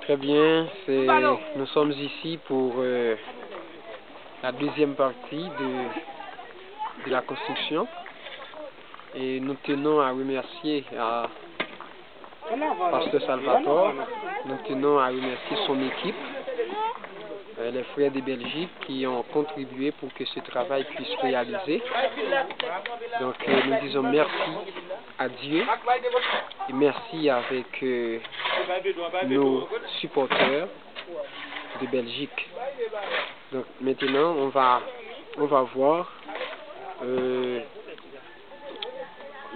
Très bien, nous sommes ici pour la deuxième partie de la construction et nous tenons à remercier Pasteur Salvatore, nous tenons à remercier son équipe, les frères de Belgique qui ont contribué pour que ce travail puisse réaliser. Donc nous disons merci à Dieu et merci avec nos supporters de Belgique. Donc maintenant on va voir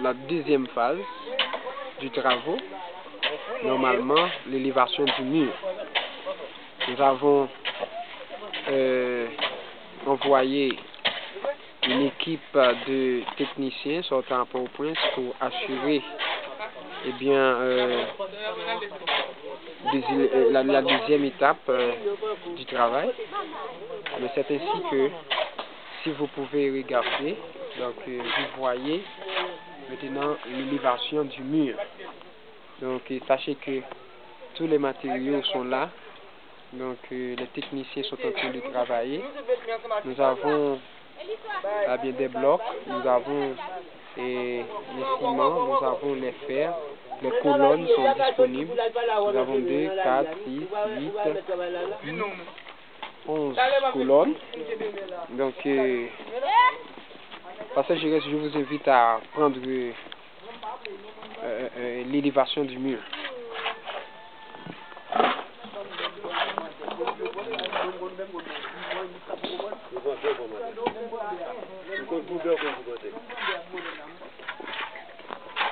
la deuxième phase du travaux, normalement l'élévation du mur. Nous avons envoyé une équipe de techniciens sortant à Port-au-Prince pour assurer la deuxième étape du travail. Mais c'est ainsi que, si vous pouvez regarder, donc vous voyez maintenant l'élévation du mur. Donc sachez que tous les matériaux sont là. Donc les techniciens sont en train de travailler. Nous avons des blocs, nous avons les ciments, nous avons les fers, les colonnes sont disponibles. Nous avons 2, 4, 6, 8, 10, 11 colonnes. Donc passagers, je vous invite à prendre l'élévation du mur.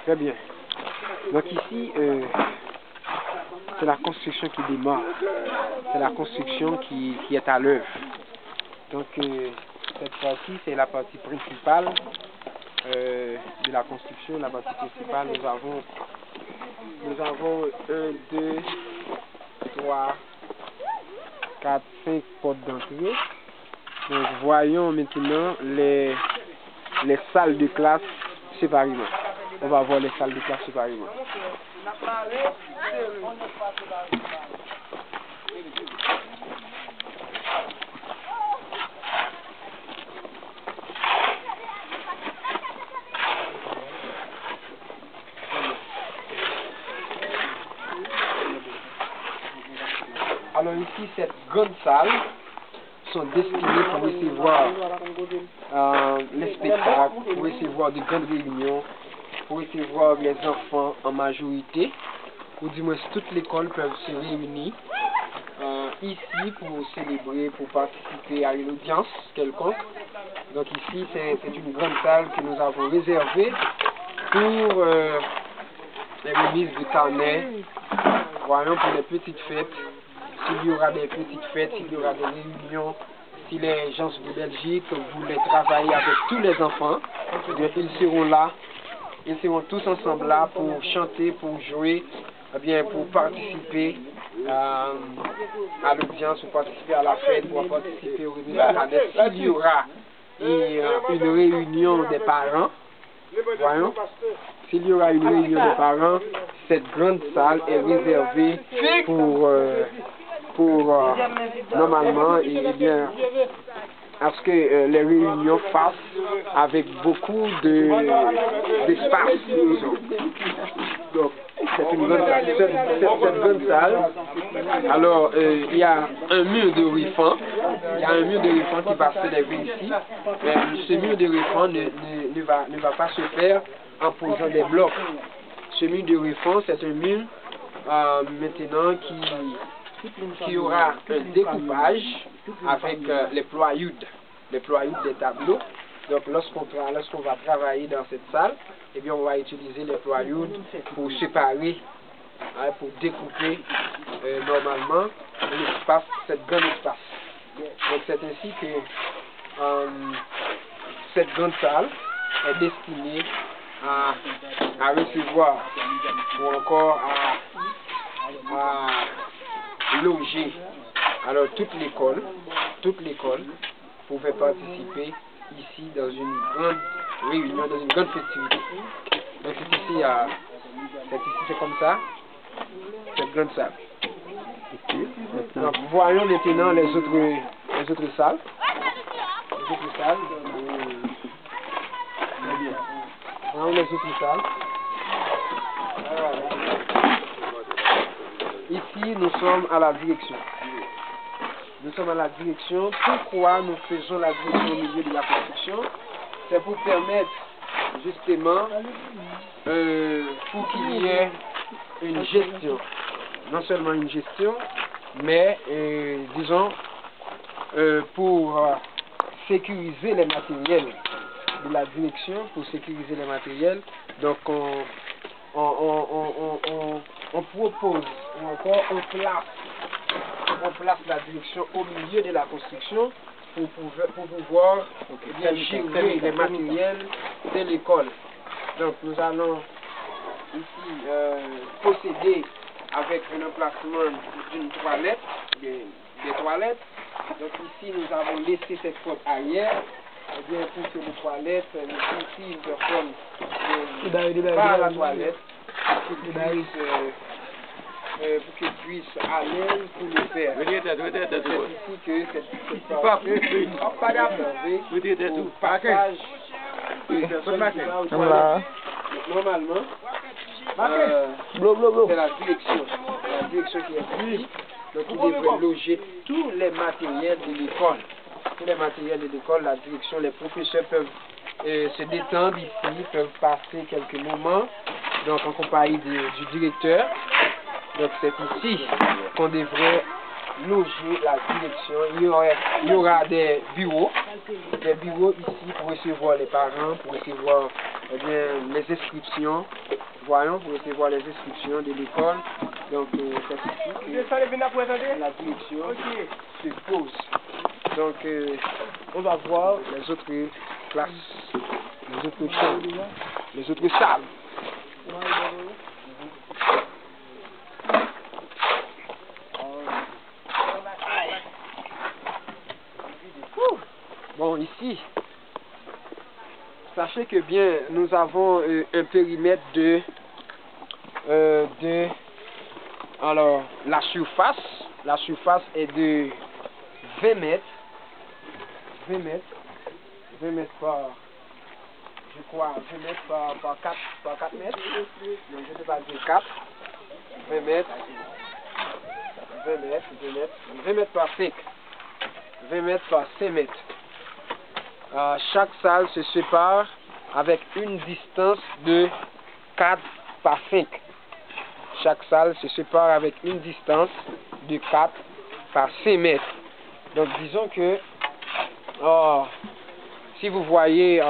Très bien. Donc ici, c'est la construction qui démarre. C'est la construction qui est à l'œuvre. Donc cette partie, c'est la partie principale de la construction. La partie principale, nous avons 1, 2, 3, 4, 5 portes d'entrée. Donc voyons maintenant les salles de classe séparément. On va voir les salles de classe séparément. Alors ici, cette grande salle sont destinées pour recevoir les spectacles, pour recevoir de grandes réunions, pour recevoir les enfants en majorité, ou du moins toute l'école peut se réunir ici pour célébrer, pour participer à une audience quelconque. Donc ici, c'est une grande salle que nous avons réservée pour les remises de carnet, voyons, pour les petites fêtes. S'il y aura des petites fêtes, s'il y aura des réunions, si les gens de Belgique voulaient travailler avec tous les enfants, ils seront là, ils seront tous ensemble là pour chanter, pour jouer, pour participer à l'audience, pour participer à la fête, pour participer au remises de carnet. S'il y aura une réunion des parents, voyons, s'il y aura une réunion des parents, cette grande salle est réservée pour normalement à ce que les réunions fassent avec beaucoup d'espace. Donc c'est une grande salle. Cette grande salle, alors il y a un mur de riffan. Il y a un mur de riffan qui va s'élever ici. Mais ce mur de riffan ne va pas se faire en posant des blocs. Ce mur de riffan, c'est un mur maintenant qui aura un découpage avec les plywood des tableaux. Donc lorsqu'on va travailler dans cette salle, on va utiliser les plywood pour séparer, pour découper normalement l'espace, cette grande espace. Donc c'est ainsi que cette grande salle est destinée à recevoir ou encore à loger. Alors toute l'école pouvait participer ici dans une grande réunion, dans une grande festivité. Donc ici c'est comme ça, cette grande salle. Donc, voyons maintenant les autres salles. Les autres salles. Voyons les autres salles. Ici, nous sommes à la direction. Nous sommes à la direction. Pourquoi nous faisons la direction au milieu de la construction? C'est pour permettre justement pour qu'il y ait une gestion. Non seulement une gestion, mais disons pour sécuriser les matériels de la direction, pour sécuriser les matériels. Donc on propose, ou encore on place la direction au milieu de la construction pour pouvoir bien gérer les matériels de l'école. Donc nous allons ici procéder avec un emplacement d'une toilette, des toilettes. Donc ici nous avons laissé cette porte arrière. Eh bien, pour que les toilettes, si une personne va à la toilette, pour qu'il puisse aller pour le faire. C'est ici que cette porte au passage de personnes qui vont aux toilettes. Normalement, c'est la direction. La direction qui est ici. Donc il devrait loger tous les matériels de l'école. Tous les matériels de l'école, la direction, les professeurs peuvent se détendre ici, peuvent passer quelques moments, donc en compagnie du directeur. Donc c'est ici qu'on devrait loger la direction. Il y aura des bureaux ici pour recevoir les parents, pour recevoir les inscriptions. Voyons, pour recevoir les inscriptions de l'école. Donc c'est ici que la direction se pose. Donc on va voir les autres classes, les autres chambres, les autres salles. Bon, ici, sachez que bien, nous avons un périmètre alors, la surface est de 20 mètres. 20 mètres par, je crois, 20 mètres par 4 mètres. Donc, je ne sais pas dire 4. 20 mètres par 5. 20 mètres par 5 mètres. Chaque salle se sépare avec une distance de 4 par 5. Chaque salle se sépare avec une distance de 4 par 5 mètres. Donc disons que si vous voyez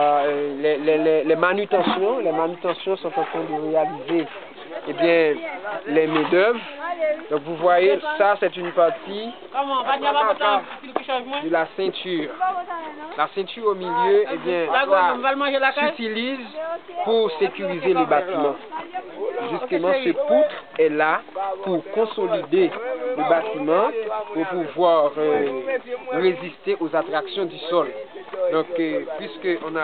les manutentions sont en train de réaliser les main-d'œuvre. Donc vous voyez, ça c'est une partie de la ceinture. La ceinture au milieu, ça s'utilise pour sécuriser le bâtiment. Justement, ce poutre est là pour consolider le bâtiment, pour pouvoir résister aux attractions du sol. Donc, puisqu'on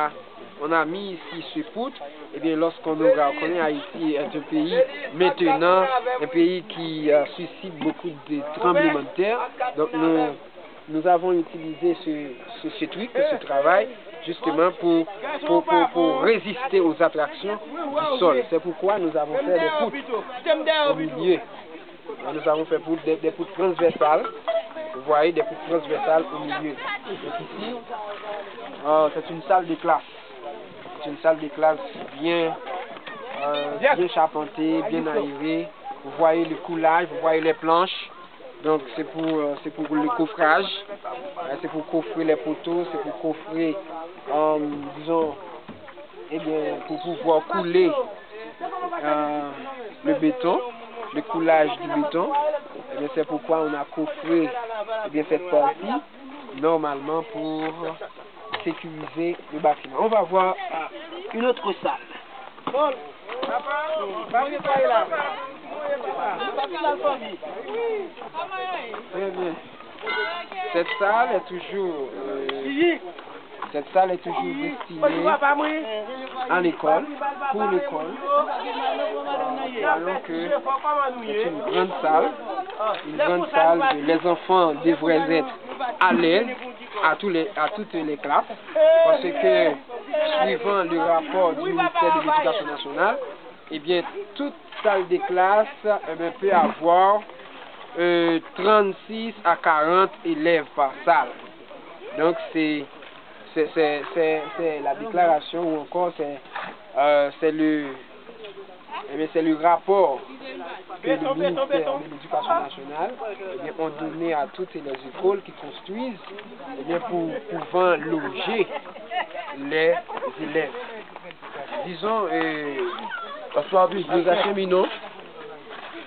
a mis ici ce poutre, et bien lorsqu'on connaît Haïti est un pays maintenant, un pays qui suscite beaucoup de tremblements de terre. Donc nous avons utilisé ce truc, ce travail, justement pour résister aux attractions du sol. C'est pourquoi nous avons fait des poutres au milieu. Nous avons fait des poutres transversales. Vous voyez, des poutres transversales au milieu. Donc ici, c'est une salle de classe. C'est une salle de classe bien charpentée, bien aérée. Vous voyez le coulage, vous voyez les planches. Donc c'est pour le coffrage, c'est pour coffrer les poteaux, c'est pour coffrer, disons, pour pouvoir couler le béton, le coulage du béton. C'est pourquoi on a coffré cette partie, normalement pour sécuriser le bâtiment. On va voir une autre salle. Très bien. Cette salle est toujours destinée à l'école, pour l'école. Voyons que c'est une grande salle. Les enfants devraient être à l'aise à toutes les classes, parce que suivant le rapport du ministère de l'Éducation nationale, eh bien, toute salle de classe peut avoir 36 à 40 élèves par salle. Donc c'est la déclaration, ou encore c'est le rapport que le ministère de l'Éducation nationale a donné à toutes les écoles qui construisent pour pouvoir loger les élèves. Disons,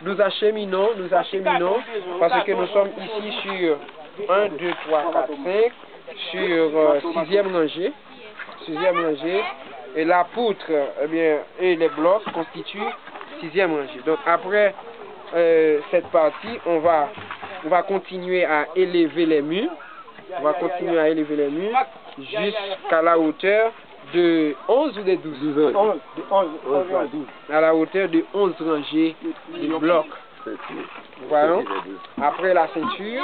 nous acheminons parce que nous sommes ici sur 1, 2, 3, 4, 5, sur 6e rangée, et la poutre et les blocs constituent 6e rangée. Donc après cette partie, on va continuer à élever les murs. Jusqu'à la hauteur de 11 ou de 12? 12. À la hauteur de 11 rangées de blocs. Voyons. Après la ceinture,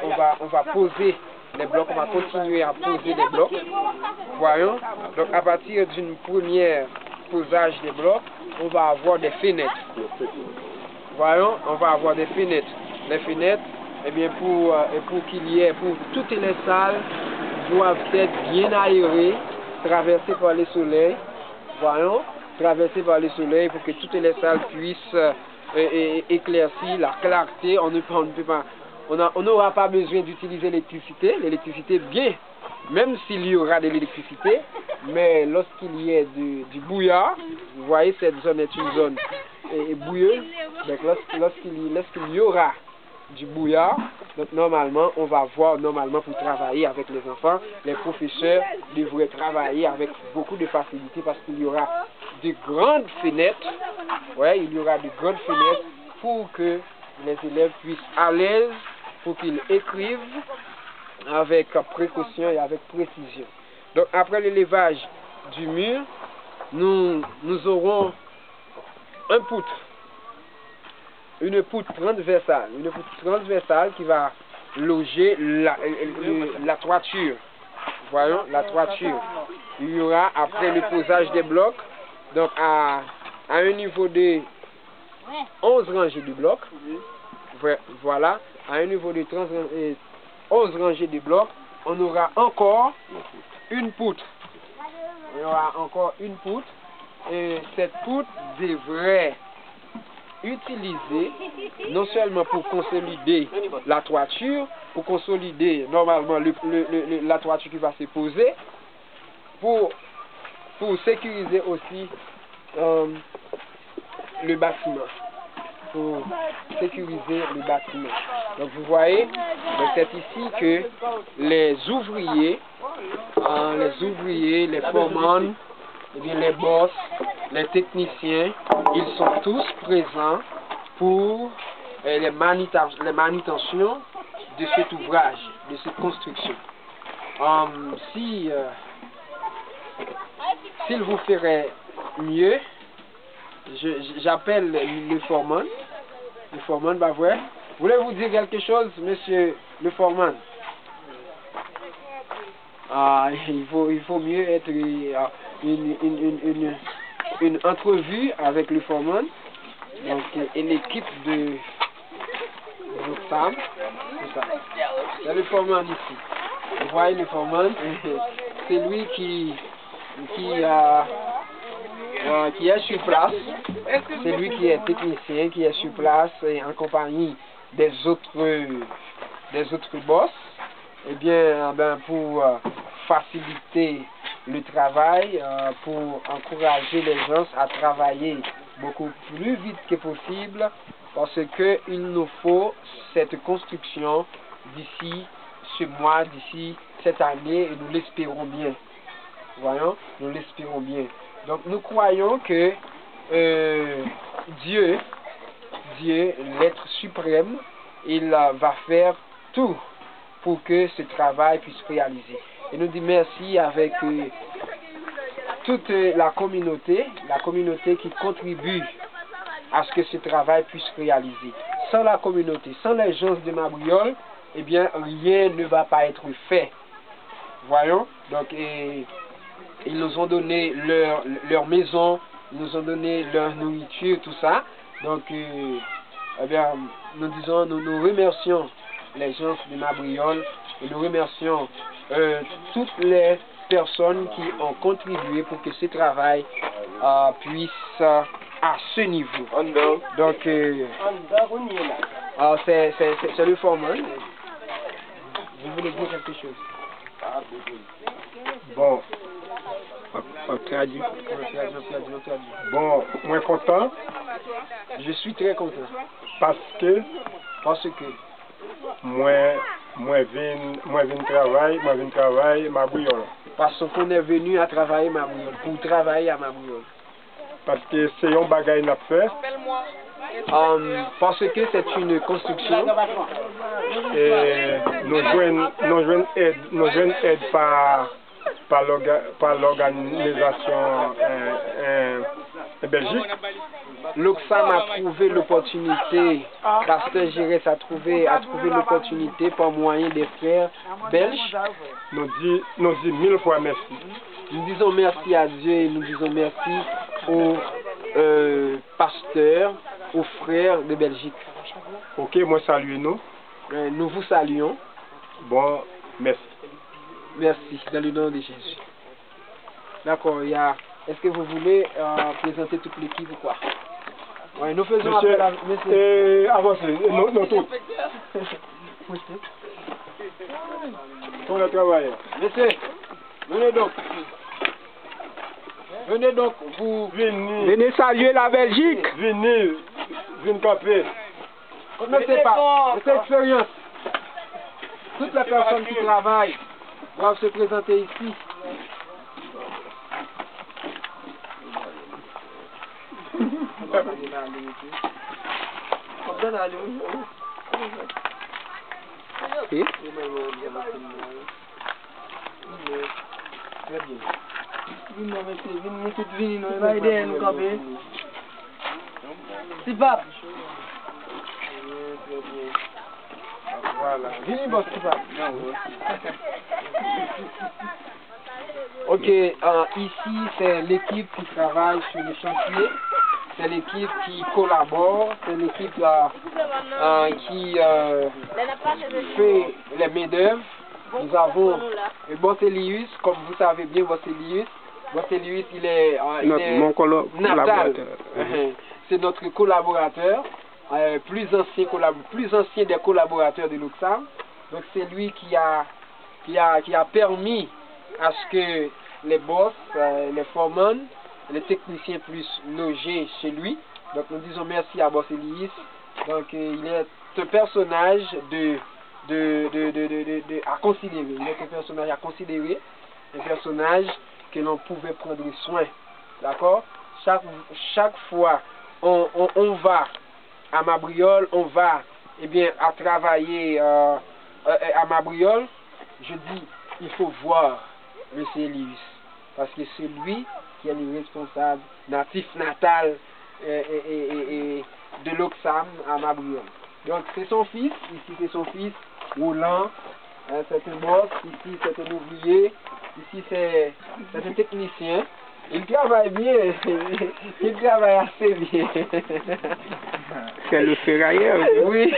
on va poser les blocs, on va continuer à poser des blocs. Voyons. Donc à partir d'une première posage des blocs, on va avoir des fenêtres. Voyons, on va avoir des fenêtres. Les fenêtres, pour toutes les salles doivent être bien aérées, traversées par le soleil. Voyons, traversées par le soleil pour que toutes les salles puissent éclaircir la clarté. On n'aura pas besoin d'utiliser l'électricité bien, même s'il y aura de l'électricité, mais lorsqu'il y a du brouillard, vous voyez cette zone est une zone bouilleuse, donc lorsqu'il y aura du brouillard, donc normalement on va voir pour travailler avec les enfants, les professeurs devraient travailler avec beaucoup de facilité parce qu'il y aura de grandes fenêtres, pour que les élèves puissent à l'aise, pour qu'ils écrivent avec précaution et avec précision. Donc après l'élevage du mur, nous aurons une poutre transversale qui va loger la toiture. Voyons, la toiture. Il y aura après le posage des blocs, donc à un niveau de 11 rangées de blocs. Voilà, à un niveau de 11 rangées de blocs, on aura encore une poutre. Et cette poutre devrait utiliser non seulement pour consolider la toiture, pour consolider normalement la toiture qui va se poser, pour sécuriser aussi le bâtiment. Donc vous voyez, c'est ici que les ouvriers, les foremen, les boss, les techniciens, ils sont tous présents pour les manutentions de cet ouvrage, de cette construction. S'il vous ferait mieux, j'appelle le foreman. Le foreman, voulez-vous dire quelque chose, monsieur le foreman? Il faut mieux être une entrevue avec le foreman, donc, et l'équipe de femmes. C'est le foreman ici. Vous voyez le foreman, c'est lui qui est sur place. C'est lui qui est technicien, qui est sur place et en compagnie des autres boss. Eh bien, pour faciliter le travail, pour encourager les gens à travailler beaucoup plus vite que possible, parce qu'il nous faut cette construction d'ici ce mois, d'ici cette année, et nous l'espérons bien. Voyons, nous l'espérons bien. Donc nous croyons que Dieu, l'être suprême, il va faire tout pour que ce travail puisse se réaliser. Et nous disons merci avec toute la communauté qui contribue à ce que ce travail puisse se réaliser. Sans la communauté, sans les gens de Mabriol, eh bien, rien ne va pas être fait. Voyons, donc, ils nous ont donné leur maison, ils nous ont donné leur nourriture, tout ça. Donc, eh bien, nous remercions les gens de Mabriol et nous remercions toutes les personnes qui ont contribué pour que ce travail puisse à ce niveau. Donc, c'est le format. Vous voulez dire quelque chose? Bon, on traduit. Bon, moi content. Je suis très content. Parce que moi viens travailler Mabriol. Parce qu'on est venu à travailler Mabriol, pour travailler à Mabriol. Parce que c'est un bagage à faire. Parce que c'est une construction. Et nous jouons aide par l'organisation Belgique. L'Oxam a trouvé l'opportunité, Pasteur Gérès a trouvé l'opportunité par moyen des frères belges. Nous disons 1000 fois merci. Nous disons merci à Dieu et nous disons merci aux pasteurs, aux frères de Belgique. Ok, moi salue nous. Nous vous saluons. Bon, merci. Merci, dans le nom de Jésus. D'accord, est-ce que vous voulez présenter toute l'équipe ou quoi? Oui, nous faisons appel à monsieur. Avancez, nous tous. Pour le travail. Monsieur, venez donc. Venez donc, vous venez saluer la Belgique. Venez camper. Commencez pas, cette expérience. Toutes les personnes qui travaillent doivent se présenter ici. Et? Ok, ici c'est l'équipe qui travaille sur le chantier, c'est l'équipe qui collabore, c'est l'équipe qui fait les main-d'œuvre. Nous avons Bosselius, comme vous savez bien Bosselius, il est mon collaborateur. C'est notre collaborateur, plus ancien des collaborateurs de l'Oxam. Donc c'est lui qui a permis à ce que les boss, les foremen, les techniciens puissent loger chez lui. Donc nous disons merci à Bosselius. Donc il est un personnage à considérer. Il est un personnage à considérer, un personnage que l'on pouvait prendre soin. D'accord? Chaque fois on va à Mabriol, on va à travailler à Mabriol, je dis il faut voir M. Elius, parce que c'est lui qui est le responsable natif natal de l'Oxam à Mabriol. Donc c'est son fils, ici c'est son fils, Roland, c'est un boss, ici c'est un ouvrier, ici c'est un technicien. Il travaille bien, il travaille assez bien. C'est le ferrailleur. Oui,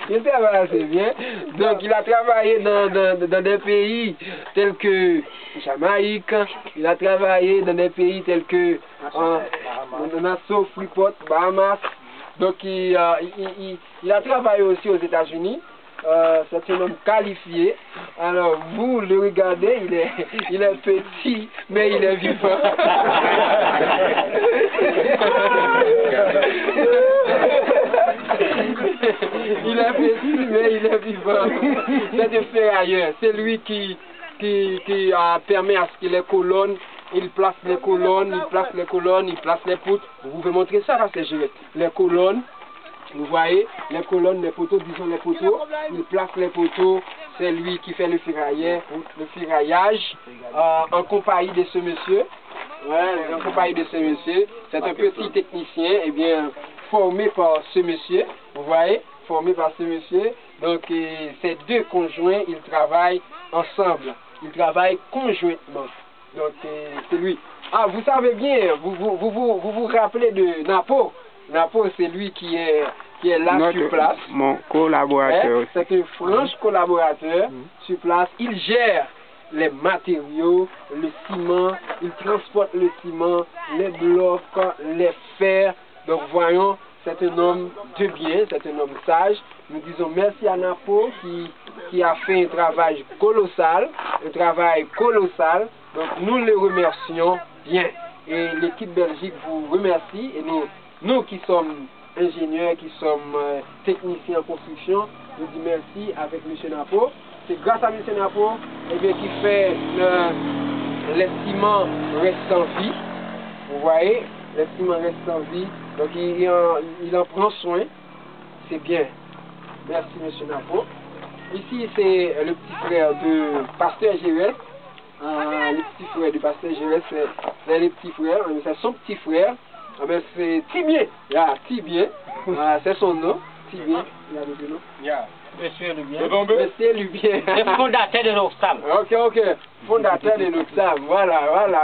il travaille assez bien. Donc il a travaillé dans des pays tels que Jamaïque, il a travaillé dans des pays tels que Nassau, Freeport, Bahamas. Donc il a travaillé aussi aux États-Unis. C'est un homme qualifié. Alors vous le regardez, il est petit, mais il est vivant. Il est petit, mais il est vivant. C'est un ferrailleur. C'est lui qui permet à ce que les colonnes, il place les colonnes, il place les poutres. Vous pouvez montrer ça, c'est géré. Les colonnes. Vous voyez, les colonnes, les poteaux, disons les poteaux, il place les poteaux, c'est lui qui fait le ferraillage en compagnie de ce monsieur. Ouais, en compagnie de ce monsieur. C'est un petit technicien, eh bien, formé par ce monsieur. Vous voyez, formé par ce monsieur. Donc, ces deux conjoints, ils travaillent ensemble. Ils travaillent conjointement. Donc, c'est lui. Ah, vous savez bien, vous rappelez de Napo. Napo, c'est lui qui est là sur place. Mon collaborateur. C'est un franche collaborateur sur place. Il gère les matériaux, le ciment, il transporte le ciment, les blocs, les fers. Donc voyons, c'est un homme de bien, c'est un homme sage. Nous disons merci à Napo qui a fait un travail colossal, Donc nous le remercions bien. Et l'équipe Belgique vous remercie. Et nous qui sommes ingénieurs, qui sommes techniciens en construction, nous disons merci avec M. Napo. C'est grâce à M. Napo qui fait les ciments restent en vie. Vous voyez, les ciments restent en vie. Donc il en prend soin. C'est bien. Merci M. Napo. Ici c'est le petit frère de Pasteur Gérès. Le petit frère du Pasteur Gérès, c'est le petit frère. C'est son petit frère. C'est Tibien. Tibien. C'est son nom. Tibien. Il a le nom. Monsieur Lubien. Monsieur Lubien. Le fondateur de l'Oxfam. Ok. Fondateur de l'Oxfam. Voilà.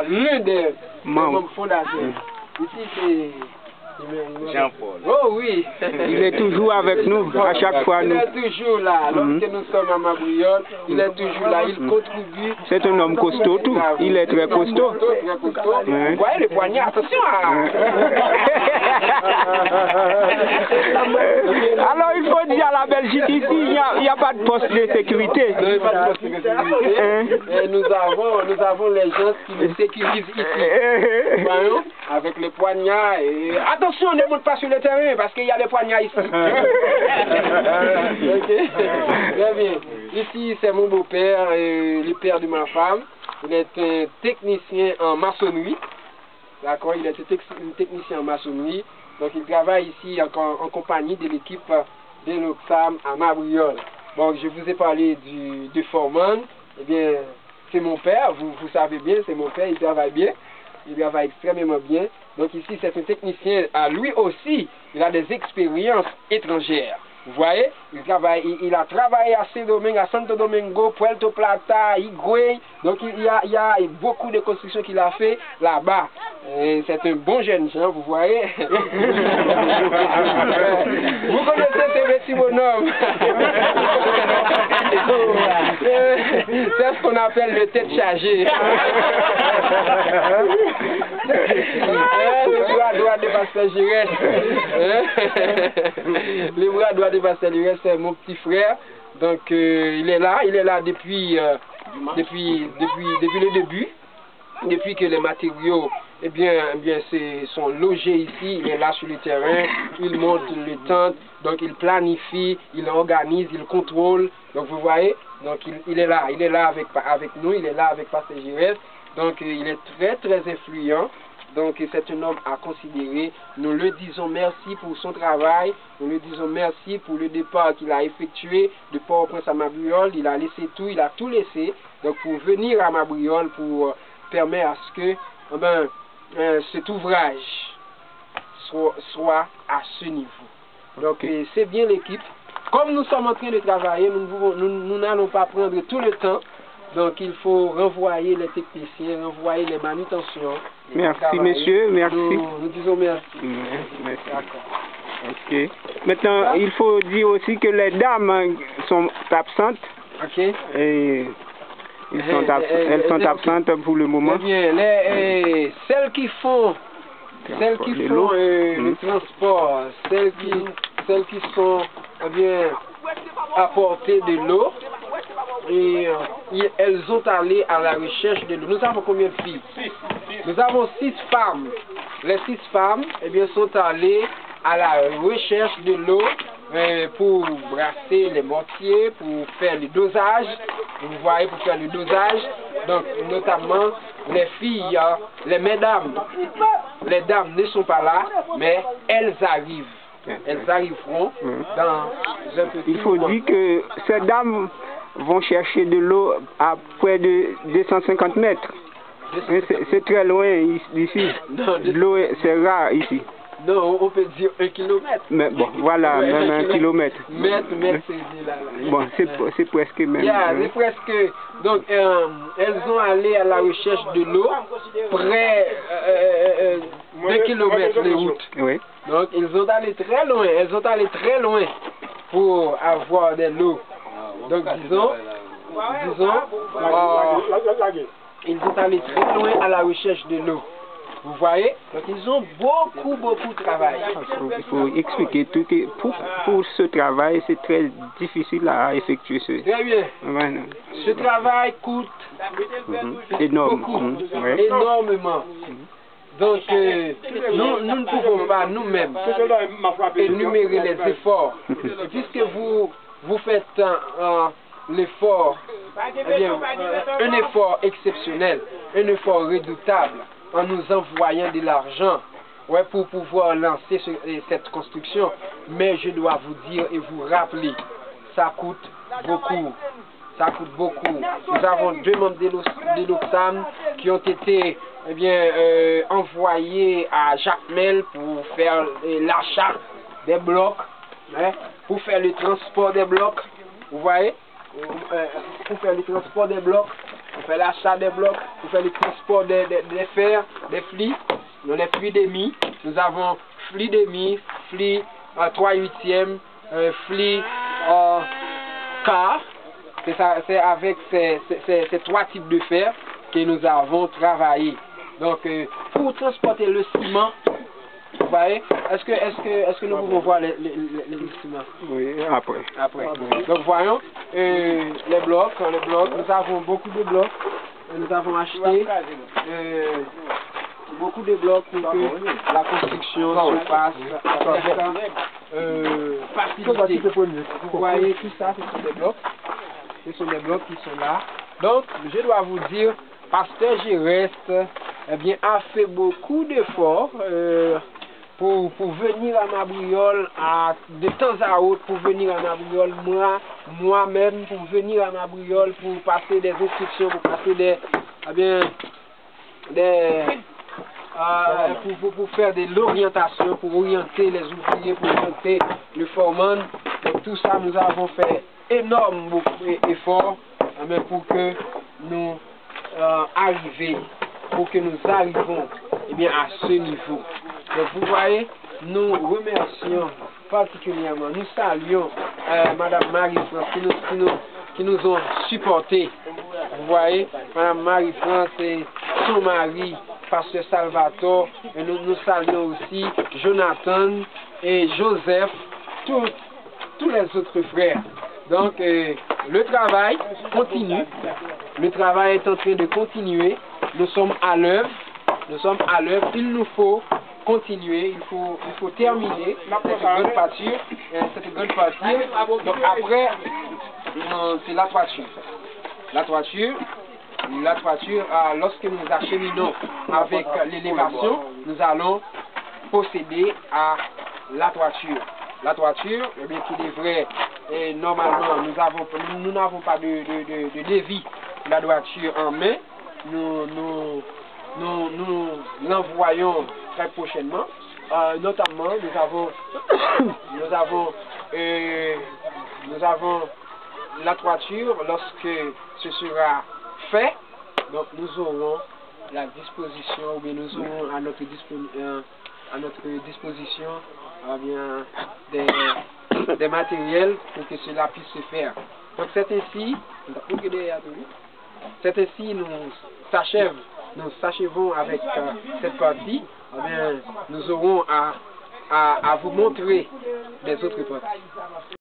L'un des membres fondateurs. Ici, c'est Jean-Paul. Oh oui. Il est toujours avec nous à chaque fois. Il est toujours là. Lorsque nous sommes à Mabriol, il est toujours là. Il contribue. C'est un homme costaud, tout. Il est très costaud. Très costaud. Vous voyez les poignets, attention. Alors il faut dire à la Belgique ici, il n'y a pas de poste de sécurité. Il n'y a pas de poste de sécurité. Et nous avons les gens qui nous sécurisent ici. Voyons, avec les poignards. Et attention, ne monte pas sur le terrain parce qu'il y a des poignards ici. Ok. Très bien. Ici, c'est mon beau-père, le père de ma femme. Il est un technicien en maçonnerie. D'accord, il est un technicien en maçonnerie. Donc, il travaille ici en compagnie de l'équipe de l'Oxfam à Mabriol. Bon, je vous ai parlé du foreman. Eh bien, c'est mon père. Vous savez bien, c'est mon père. Il travaille bien. Il travaille extrêmement bien. Donc ici, c'est un technicien, lui aussi, il a des expériences étrangères. Vous voyez, il a travaillé à Saint-Domingue, à Santo Domingo, Puerto Plata, Higüey. Donc il y a beaucoup de constructions qu'il a fait là-bas. C'est un bon jeune gens, vous voyez. Vous connaissez ce petit bonhomme. C'est ce qu'on appelle le tête chargée. Le bras droit de Pasteur Gérès. Le bras droit de Pasteur Gérès, c'est mon petit frère. Donc il est là depuis le début. Depuis que les matériaux sont logés ici, il est là sur le terrain, il monte le tente, donc il planifie, il organise, il contrôle. Donc vous voyez, donc il est là avec nous, il est là avec Pasteur Gérès. Donc il est très influent. Donc c'est un homme à considérer. Nous le disons merci pour son travail. Nous le disons merci pour le départ qu'il a effectué de Port-au-Prince à Mabriol. Il a laissé tout, il a tout laissé. Donc pour venir à Mabriol, pour permettre à ce que cet ouvrage soit à ce niveau. Donc c'est bien l'équipe. Comme nous sommes en train de travailler, nous n'allons pas prendre tout le temps. Donc il faut renvoyer les techniciens, renvoyer les manutentions. Merci monsieur, merci. Nous disons merci. Merci. D'accord. Ok. Maintenant, il faut dire aussi que les dames sont absentes. Ok. Et elles sont absentes pour le moment. Eh bien, celles qui font le transport, celles qui sont à portée de l'eau, et elles ont allé à la recherche de l'eau. Nous avons combien de filles? Nous avons 6 femmes. Les 6 femmes sont allées à la recherche de l'eau pour brasser les mortiers, pour faire le dosage. Vous voyez, pour faire le dosage. Donc, notamment, les filles, les mesdames, les dames ne sont pas là, mais elles arrivent. Elles arriveront dans un petit Il faut dire que ces dames vont chercher de l'eau à près de 250 mètres. C'est très loin d'ici. L'eau, c'est rare ici. Non, on peut dire 1 kilomètre. Mais bon, voilà, Ouais, même 1 kilomètre. Mètre, c'est là. Bon, c'est presque même. Yeah, c'est presque. Donc, elles ont allé à la recherche de l'eau près d'1 kilomètre de route. Oui. Donc, ils ont allé très loin. Elles ont allé très loin pour avoir de l'eau. Donc, disons, ils sont allés très loin à la recherche de l'eau. Vous voyez? Donc, ils ont beaucoup travaillé. Il faut expliquer tout que pour ce travail, c'est très difficile à effectuer. Très bien. Voilà. Ce travail coûte Énorme. beaucoup, Ouais. énormément. Donc, nous ne pouvons pas nous-mêmes énumérer les efforts. Et puisque vous faites l'effort, eh bien, un effort exceptionnel, un effort redoutable, en nous envoyant de l'argent, ouais, pour pouvoir lancer cette construction. Mais je dois vous dire et vous rappeler, ça coûte beaucoup. Ça coûte beaucoup. Nous avons 2 membres de l'Oxam qui ont été envoyés à Jacmel pour faire l'achat des blocs, hein, pour faire le transport des blocs. Vous voyez? Pour faire le transport des blocs, pour faire l'achat des blocs, pour faire le transport des fers, des flis, les flis d'émis. Nous avons flis d'émis, flis 3/8e, flis quart. C'est avec ces 3 types de fer que nous avons travaillé. Donc, pour transporter le ciment, vous voyez, est-ce que nous pouvons voir les ciments? Oui, après. Donc, voyons, les blocs, nous avons beaucoup de blocs. Nous avons acheté beaucoup de blocs pour que la construction se fasse facilité. Vous voyez, tout ça, ce sont des blocs. Ce sont des blocs qui sont là. Donc, je dois vous dire, Pasteur Gireste, eh bien, a fait beaucoup d'efforts pour venir à Mabriol de temps à autre, pour venir à Mabriol, moi-même, pour venir à Mabriol, pour passer des instructions, pour passer pour faire de l'orientation, pour orienter les ouvriers, pour orienter le foreman. Donc, tout ça, nous avons fait énorme effort pour que nous arrivons à ce niveau. Donc vous voyez, nous remercions particulièrement, nous saluons Madame Marie-France qui nous ont supportés. Vous voyez, Madame Marie-France et son mari, Pasteur Salvatore, et nous saluons aussi Jonathan et Joseph, tous les autres frères. Donc, le travail continue. Le travail est en train de continuer. Nous sommes à l'œuvre. Il nous faut continuer. Il faut terminer cette grande pâture. Donc, après, c'est la toiture. La toiture, lorsque nous acheminons avec l'élévation, nous allons procéder à la toiture. La toiture, eh bien, qui devrait, normalement, nous n'avons pas de devis de la toiture en main. Nous l'envoyons très prochainement. Notamment, nous avons la toiture lorsque ce sera fait. Donc, nous aurons la disposition, ou bien nous aurons à notre disposition des matériels pour que cela puisse se faire. Donc c'est ainsi, nous s'achèvons avec cette partie. Nous aurons à vous montrer les autres parties.